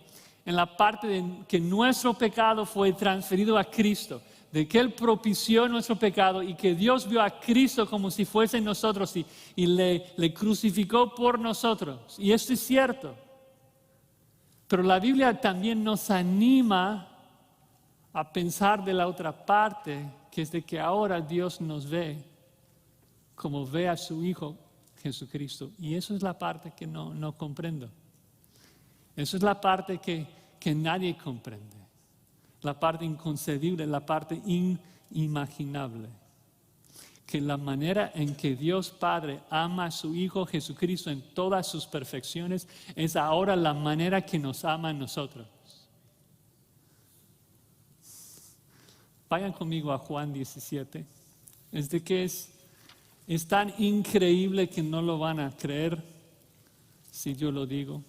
A: la parte de que nuestro pecado fue transferido a Cristo, de que Él propició nuestro pecado y que Dios vio a Cristo como si fuese nosotros y le crucificó por nosotros. Y esto es cierto. Pero la Biblia también nos anima a pensar de la otra parte, que es de que ahora Dios nos ve como ve a su Hijo Jesucristo. Y eso es la parte que no comprendo. Eso es la parte que nadie comprende. La parte inconcebible, la parte inimaginable. Que la manera en que Dios Padre ama a su Hijo Jesucristo en todas sus perfecciones es ahora la manera que nos ama a nosotros. Vayan conmigo a Juan 17. Es de que es tan increíble que no lo van a creer si yo lo digo.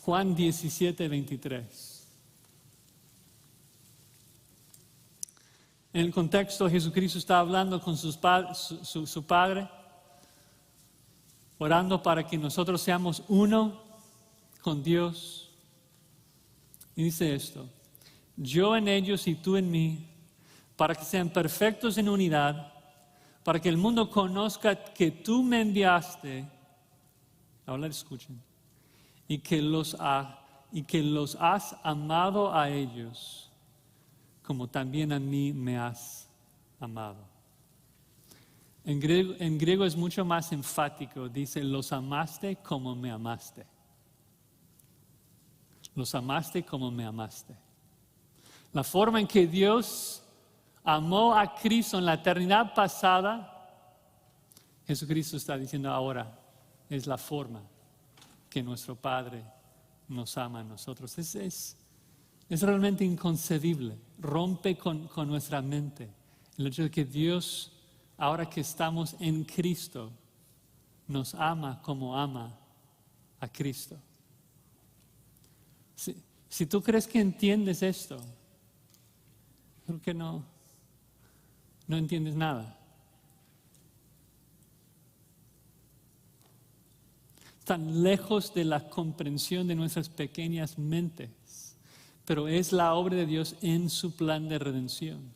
A: Juan 17, 23. En el contexto, Jesucristo está hablando con su Padre, orando para que nosotros seamos uno con Dios. Y dice esto: yo en ellos y tú en mí, para que sean perfectos en unidad, para que el mundo conozca que tú me enviaste. Ahora escuchen. Y que los has amado a ellos, como también a mí me has amado. En griego es mucho más enfático, dice, los amaste como me amaste. Los amaste como me amaste. La forma en que Dios amó a Cristo en la eternidad pasada, Jesucristo está diciendo ahora, es la forma que nuestro Padre nos ama a nosotros. Es realmente inconcebible, rompe con nuestra mente el hecho de que Dios, ahora que estamos en Cristo, nos ama como ama a Cristo. Si tú crees que entiendes esto, creo que no entiendes nada. Tan lejos de la comprensión de nuestras pequeñas mentes, pero es la obra de Dios en su plan de redención,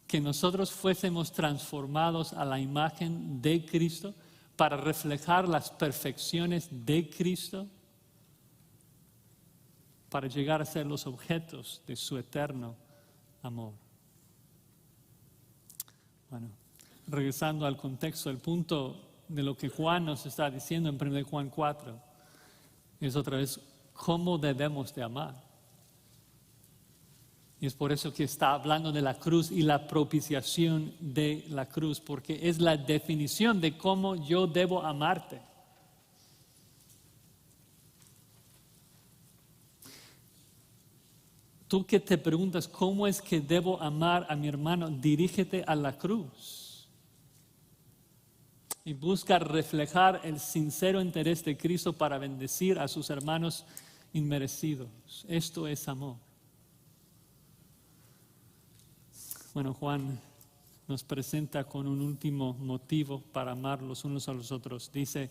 A: que nosotros fuésemos transformados a la imagen de Cristo para reflejar las perfecciones de Cristo, para llegar a ser los objetos de su eterno amor. Bueno, regresando al contexto, el punto de lo que Juan nos está diciendo en 1 Juan 4 es otra vez cómo debemos de amar. Y es por eso que está hablando de la cruz y la propiciación de la cruz, porque es la definición de cómo yo debo amarte. Tú que te preguntas cómo es que debo amar a mi hermano, dirígete a la cruz y busca reflejar el sincero interés de Cristo para bendecir a sus hermanos inmerecidos. Esto es amor. Bueno, Juan nos presenta con un último motivo para amar los unos a los otros. Dice,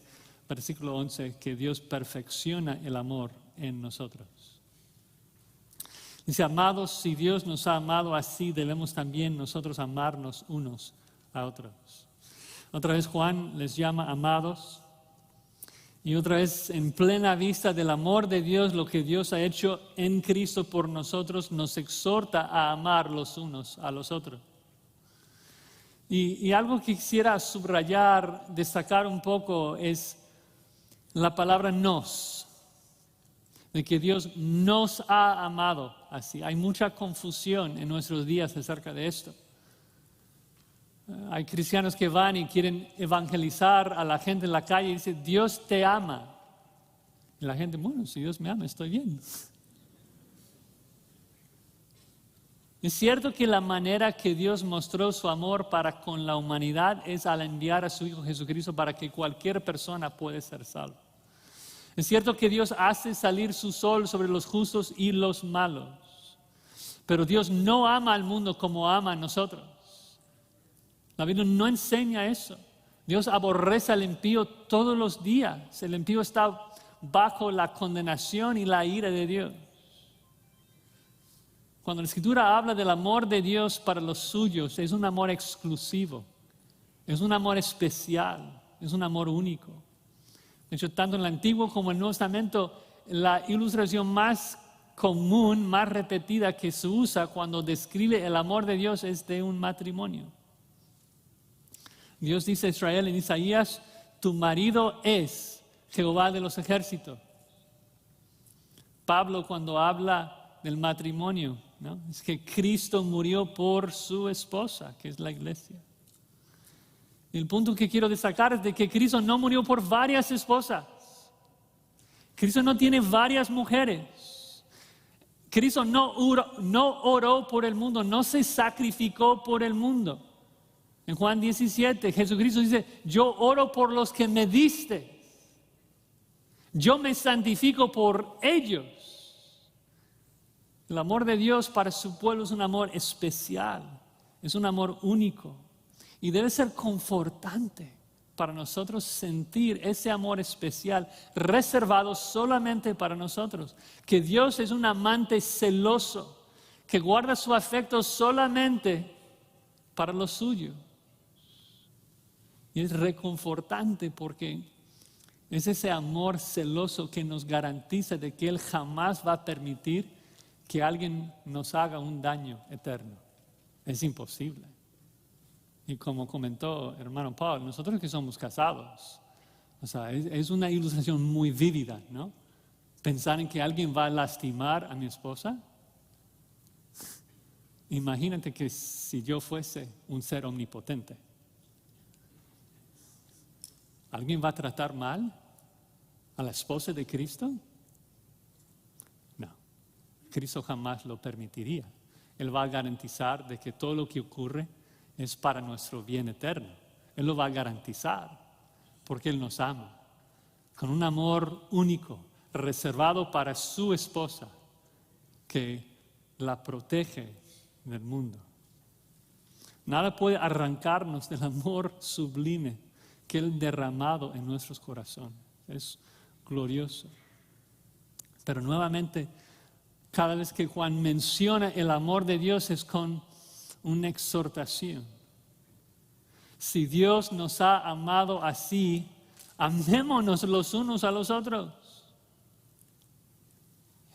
A: versículo 11, que Dios perfecciona el amor en nosotros. Dice, amados, si Dios nos ha amado así, debemos también nosotros amarnos unos a otros. Otra vez Juan les llama amados. Y otra vez, en plena vista del amor de Dios, lo que Dios ha hecho en Cristo por nosotros, nos exhorta a amar los unos a los otros. Y algo que quisiera subrayar, destacar un poco, es la palabra nos. De que Dios nos ha amado así. Hay mucha confusión en nuestros días acerca de esto. Hay cristianos que van y quieren evangelizar a la gente en la calle y dicen, Dios te ama. Y la gente, bueno, si Dios me ama, estoy bien. Es cierto que la manera que Dios mostró su amor para con la humanidad es al enviar a su Hijo Jesucristo para que cualquier persona pueda ser salva. Es cierto que Dios hace salir su sol sobre los justos y los malos. Pero Dios no ama al mundo como ama a nosotros. La Biblia no enseña eso. Dios aborrece al impío todos los días. El impío está bajo la condenación y la ira de Dios. Cuando la Escritura habla del amor de Dios para los suyos, es un amor exclusivo. Es un amor especial. Es un amor único. De hecho, tanto en el Antiguo como en el Nuevo Testamento, la ilustración más común, más repetida que se usa cuando describe el amor de Dios es de un matrimonio. Dios dice a Israel en Isaías, tu marido es Jehová de los ejércitos. Pablo cuando habla del matrimonio, ¿no? Es que Cristo murió por su esposa, que es la iglesia. Y el punto que quiero destacar es de que Cristo no murió por varias esposas. Cristo no tiene varias mujeres. Cristo no oró por el mundo, no se sacrificó por el mundo. En Juan 17, Jesucristo dice, yo oro por los que me diste. Yo me santifico por ellos. El amor de Dios para su pueblo es un amor especial, es un amor único. Y debe ser confortante para nosotros sentir ese amor especial reservado solamente para nosotros. Que Dios es un amante celoso, que guarda su afecto solamente para lo suyo. Y es reconfortante porque es ese amor celoso que nos garantiza de que Él jamás va a permitir que alguien nos haga un daño eterno. Es imposible. Y como comentó hermano Paul, nosotros que somos casados, o sea, es una ilustración muy vívida, ¿no? Pensar en que alguien va a lastimar a mi esposa. Imagínate que si yo fuese un ser omnipotente, ¿alguien va a tratar mal a la esposa de Cristo? No, Cristo jamás lo permitiría. Él va a garantizar de que todo lo que ocurre es para nuestro bien eterno. Él lo va a garantizar porque Él nos ama con un amor único, reservado para su esposa, que la protege del mundo. Nada puede arrancarnos del amor sublime que Él derramado en nuestros corazones. Es glorioso. Pero nuevamente, cada vez que Juan menciona el amor de Dios es con una exhortación. Si Dios nos ha amado así, amémonos los unos a los otros.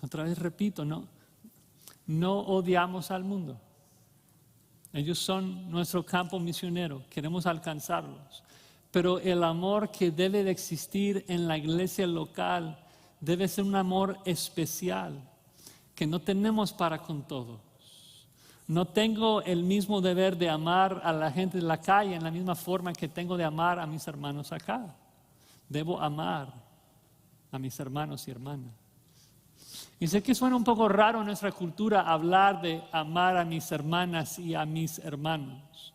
A: Otra vez repito, no odiamos al mundo. Ellos son nuestro campo misionero, queremos alcanzarlos. Pero el amor que debe de existir en la iglesia local debe ser un amor especial, que no tenemos para con todos. No tengo el mismo deber de amar a la gente de la calle en la misma forma que tengo de amar a mis hermanos acá. Debo amar a mis hermanos y hermanas. Y sé que suena un poco raro en nuestra cultura hablar de amar a mis hermanas y a mis hermanos.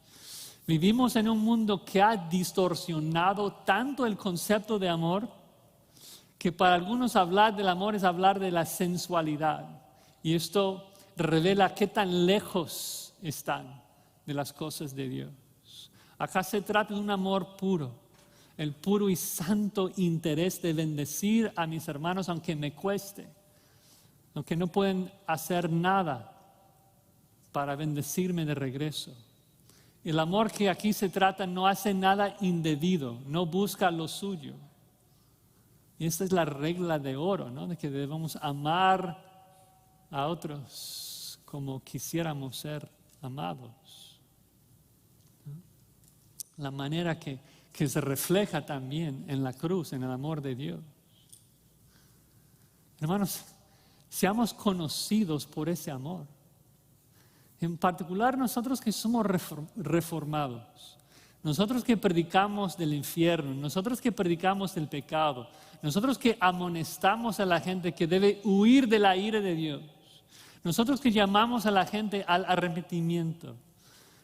A: Vivimos en un mundo que ha distorsionado tanto el concepto de amor que para algunos hablar del amor es hablar de la sensualidad. Y esto revela qué tan lejos están de las cosas de Dios. Acá se trata de un amor puro, el puro y santo interés de bendecir a mis hermanos aunque me cueste, aunque no pueden hacer nada para bendecirme de regreso. El amor que aquí se trata no hace nada indebido, no busca lo suyo. Y esta es la regla de oro, ¿no? De que debemos amar a otros como quisiéramos ser amados. ¿No? La manera que se refleja también en la cruz, en el amor de Dios. Hermanos, seamos conocidos por ese amor. En particular nosotros que somos reformados, nosotros que predicamos del infierno, nosotros que predicamos del pecado, nosotros que amonestamos a la gente que debe huir de la ira de Dios, nosotros que llamamos a la gente al arrepentimiento,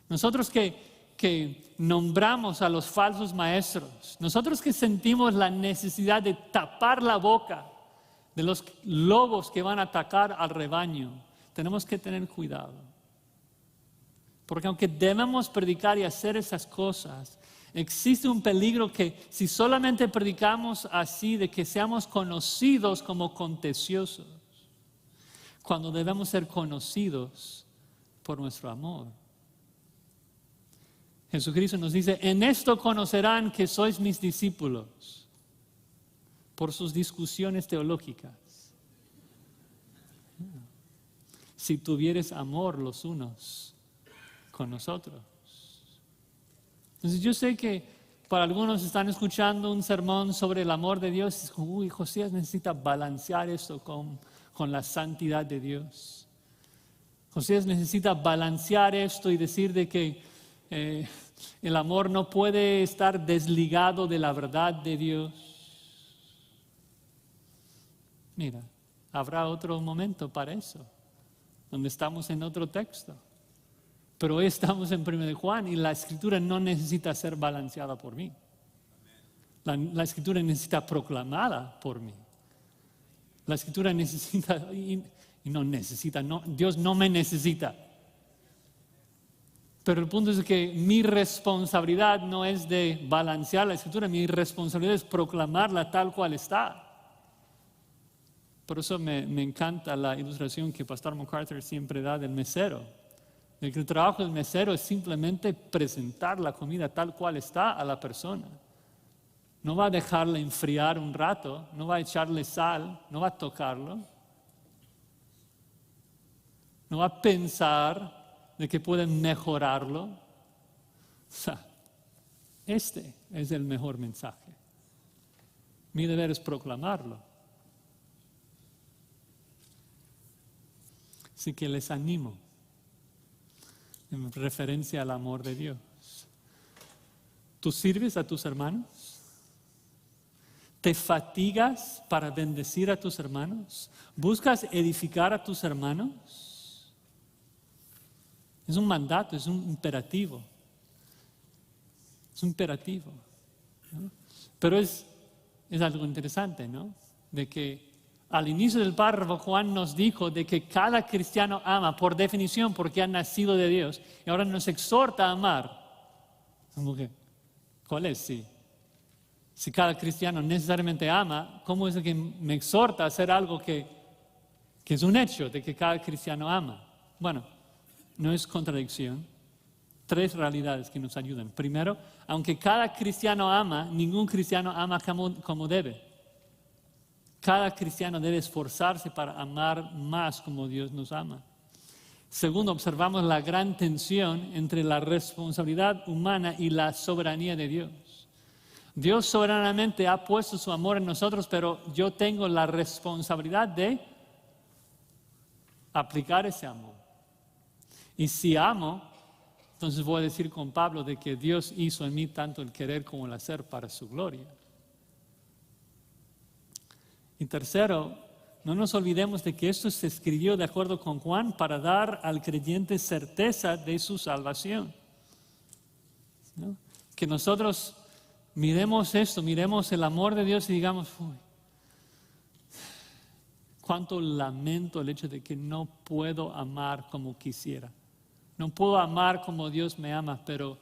A: nosotros que nombramos a los falsos maestros, nosotros que sentimos la necesidad de tapar la boca de los lobos que van a atacar al rebaño, tenemos que tener cuidado. Porque aunque debemos predicar y hacer esas cosas, existe un peligro que si solamente predicamos así, de que seamos conocidos como contenciosos, cuando debemos ser conocidos por nuestro amor. Jesucristo nos dice, en esto conocerán que sois mis discípulos, por sus discusiones teológicas. si tuvieres amor los unos con nosotros. Entonces yo sé que para algunos están escuchando un sermón sobre el amor de Dios y dicen, uy, Josías necesita balancear esto con la santidad de Dios. Josías necesita balancear esto y decir de que el amor no puede estar desligado de la verdad de Dios. Mira, habrá otro momento para eso, donde estamos en otro texto. Pero hoy estamos en 1 de Juan y la Escritura no necesita ser balanceada por mí. La Escritura necesita proclamada por mí. La Escritura necesita, y no necesita, no, Dios no me necesita. Pero el punto es que mi responsabilidad no es de balancear la Escritura, mi responsabilidad es proclamarla tal cual está. Por eso me encanta la ilustración que Pastor MacArthur siempre da del mesero. De que el trabajo del mesero es simplemente presentar la comida tal cual está a la persona. No va a dejarla enfriar un rato, no va a echarle sal, no va a tocarlo. No va a pensar de que pueden mejorarlo. O sea, este es el mejor mensaje. Mi deber es proclamarlo. Así que les animo en referencia al amor de Dios. ¿Tú sirves a tus hermanos? ¿Te fatigas para bendecir a tus hermanos? ¿Buscas edificar a tus hermanos? Es un mandato, es un imperativo. Es un imperativo, ¿no? Pero es algo interesante, ¿no? De que al inicio del párrafo Juan nos dijo de que cada cristiano ama por definición porque ha nacido de Dios y ahora nos exhorta a amar. ¿Cuál es? Sí. Si cada cristiano necesariamente ama, ¿cómo es que me exhorta a hacer algo que es un hecho de que cada cristiano ama? Bueno, no es contradicción. 3 realidades que nos ayudan. Primero, aunque cada cristiano ama, ningún cristiano ama como debe. Cada cristiano debe esforzarse para amar más como Dios nos ama. Segundo, observamos la gran tensión entre la responsabilidad humana y la soberanía de Dios. Dios soberanamente ha puesto su amor en nosotros, pero yo tengo la responsabilidad de aplicar ese amor. Y si amo, entonces voy a decir con Pablo de que Dios hizo en mí tanto el querer como el hacer para su gloria. Y tercero, no nos olvidemos de que esto se escribió de acuerdo con Juan para dar al creyente certeza de su salvación, ¿no? Que nosotros miremos esto, miremos el amor de Dios y digamos, uy, cuánto lamento el hecho de que no puedo amar como quisiera. No puedo amar como Dios me ama, pero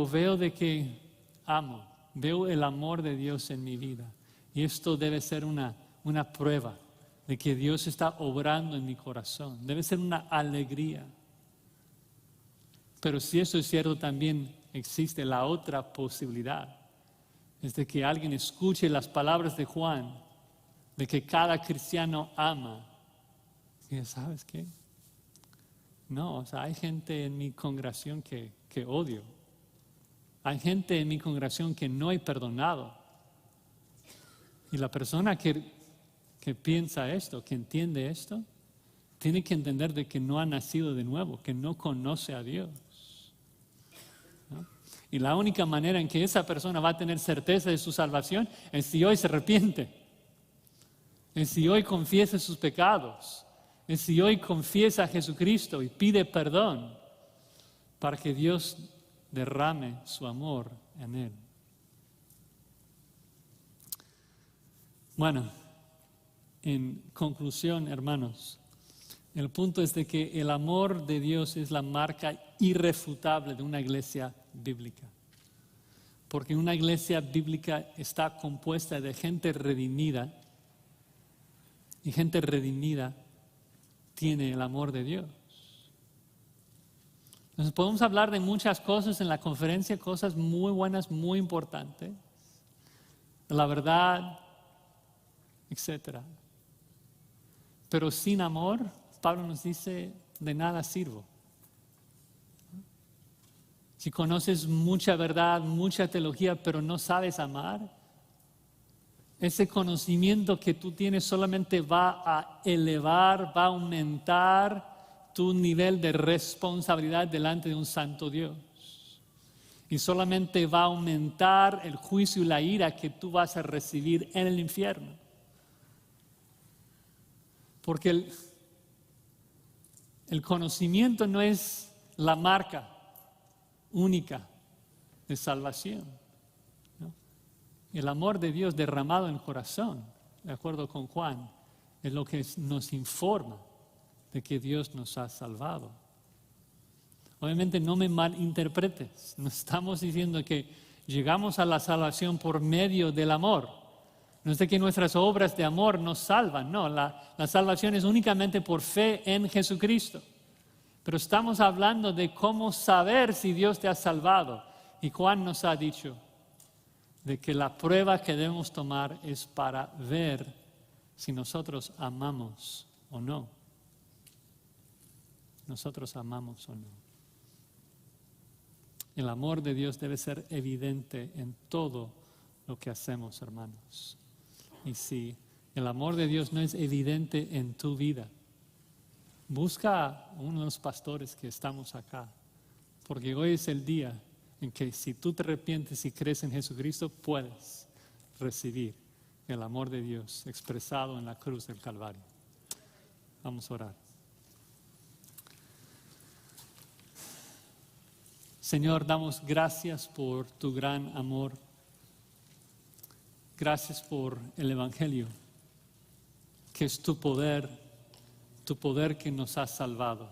A: veo de que amo, veo el amor de Dios en mi vida. Y esto debe ser una prueba de que Dios está obrando en mi corazón. Debe ser una alegría. Pero si eso es cierto, también existe la otra posibilidad. Es de que alguien escuche las palabras de Juan, de que cada cristiano ama. Y ¿sabes qué? No, o sea, hay gente en mi congregación que odio. Hay gente en mi congregación que no he perdonado. Y la persona que piensa esto, que entiende esto, tiene que entender de que no ha nacido de nuevo, que no conoce a Dios, ¿no? Y la única manera en que esa persona va a tener certeza de su salvación es si hoy se arrepiente, es si hoy confiesa sus pecados, es si hoy confiesa a Jesucristo y pide perdón para que Dios derrame su amor en él. Bueno, en conclusión, hermanos, el punto es de que el amor de Dios es la marca irrefutable de una iglesia bíblica. Porque una iglesia bíblica está compuesta de gente redimida y gente redimida tiene el amor de Dios. Entonces podemos hablar de muchas cosas en la conferencia, cosas muy buenas, muy importantes, la verdad, etcétera. Pero sin amor, Pablo nos dice, de nada sirvo. Si conoces mucha verdad, mucha teología, pero no sabes amar, ese conocimiento que tú tienes solamente va a elevar, va a aumentar tu nivel de responsabilidad delante de un santo Dios. Y solamente va a aumentar el juicio y la ira que tú vas a recibir en el infierno. Porque el conocimiento no es la marca única de salvación, ¿no? El amor de Dios derramado en el corazón, de acuerdo con Juan, es lo que nos informa de que Dios nos ha salvado. Obviamente no me malinterpretes, no estamos diciendo que llegamos a la salvación por medio del amor. No es de que nuestras obras de amor nos salvan, no, la salvación es únicamente por fe en Jesucristo. Pero estamos hablando de cómo saber si Dios te ha salvado. Y Juan nos ha dicho de que la prueba que debemos tomar es para ver si nosotros amamos o no. Nosotros amamos o no. El amor de Dios debe ser evidente en todo lo que hacemos, hermanos. Y si el amor de Dios no es evidente en tu vida, busca a uno de los pastores que estamos acá, porque hoy es el día en que si tú te arrepientes y crees en Jesucristo, puedes recibir el amor de Dios expresado en la cruz del Calvario. Vamos a orar. Señor, damos gracias por tu gran amor. Gracias por el Evangelio, que es tu poder que nos ha salvado.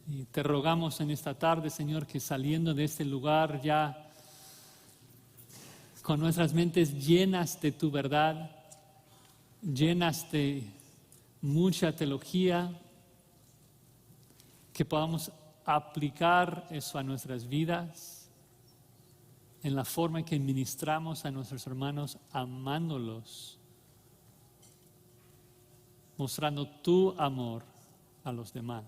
A: Y te rogamos en esta tarde, Señor, que saliendo de este lugar ya con nuestras mentes llenas de tu verdad, llenas de mucha teología, que podamos aplicar eso a nuestras vidas, en la forma en que ministramos a nuestros hermanos, amándolos, mostrando tu amor a los demás.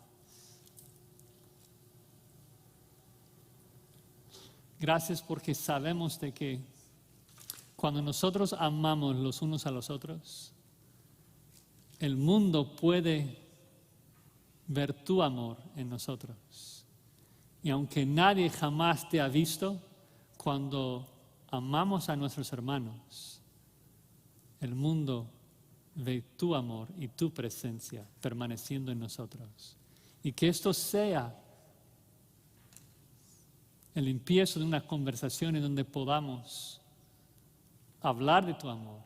A: Gracias porque sabemos de que cuando nosotros amamos los unos a los otros, el mundo puede ver tu amor en nosotros. Y aunque nadie jamás te ha visto, cuando amamos a nuestros hermanos, el mundo ve tu amor y tu presencia permaneciendo en nosotros. Y que esto sea el empiezo de una conversación en donde podamos hablar de tu amor,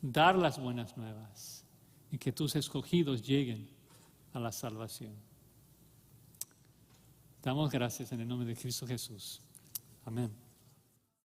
A: dar las buenas nuevas y que tus escogidos lleguen a la salvación. Damos gracias en el nombre de Cristo Jesús. Amén.